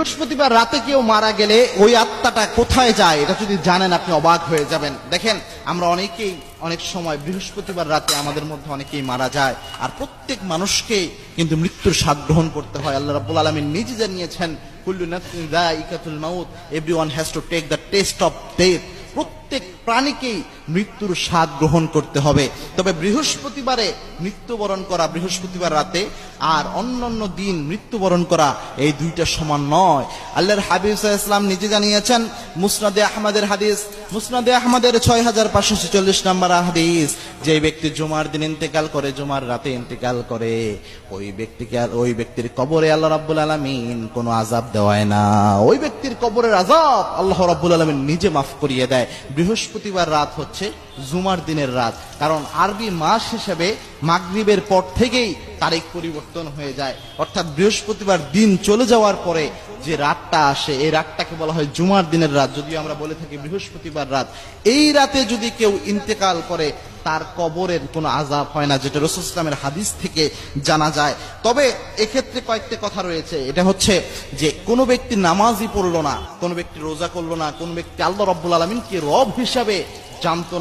বৃহস্পতিবার রাতে কেউ মারা গেলে ওই আত্মাটা কোথায় যায় এটা যদি জানেন আপনি অবাক হয়ে যাবেন। দেখেন, আমরা অনেকেই অনেক সময় বৃহস্পতিবার রাতে আমাদের মধ্যে অনেকেই মারা যায়, আর প্রত্যেক মানুষকে কিন্তু মৃত্যুর স্বাদ গ্রহণ করতে হয়। আল্লাহ রাব্বুল আলামিন নিজে জানিয়েছেন, কুল্লু নাফসিন যায়িকাতুল মাউত, everyone has to take the test of death. প্রত্যেক প্রাণীকেই মৃত্যুর স্বাদ গ্রহণ করতে হবে। তবে বৃহস্পতিবারে মৃত্যুবরণ করা, বৃহস্পতিবার রাতে আর অন্যান্য দিন মৃত্যুবরণ করা, এই দুইটা সমান নয়। আল্লাহর হাবিব সাল্লাল্লাহু আলাইহি ওয়াসাল্লাম নিজে জানিয়েছেন, মুসনাদে আহমদের হাদিস, মুসনাদে আহমদের 6546 নম্বর হাদিস, যে ব্যক্তি জুমার দিন ইন্তেকাল করে, জুমার রাতে ইন্তেকাল করে, ওই ব্যক্তির কবরে আল্লাহ রাব্বুল আলামিন কোনো আযাব দেওয়ায় না। ওই ব্যক্তির কবরের আযাব আল্লাহ রাব্বুল আলামিন নিজে মাফ করিয়ে দেয়। বৃহস্পতিবার রাত হচ্ছে জুমার দিনের রাত, কারণ আরবি মাস হিসেবে মাগরিবের পর থেকেই তারিখ পরিবর্তন হয়ে যায়। অর্থাৎ বৃহস্পতিবার দিন চলে যাওয়ার পরে যে রাতটা আসে, এই রাতটাকে বলা হয় জুমার দিনের রাত, যদিও আমরা বলে থাকি বৃহস্পতিবার রাত। এই রাতে যদি কেউ ইন্তেকাল করে, তার কবরের কোনো আযাব হয় না, যেটা রাসূল সাল্লাল্লাহু আলাইহি ওয়াসাল্লামের হাদিস থেকে জানা যায়। তবে এক্ষেত্রে কয়েকটি কথা রয়েছে। এটা হচ্ছে যে কোনো ব্যক্তি নামাজই পড়লো না, কোনো ব্যক্তি রোজা করলো না, কোন ব্যক্তি আল্লাহ রাব্বুল আলামিনকে রব হিসাবে জানতো না,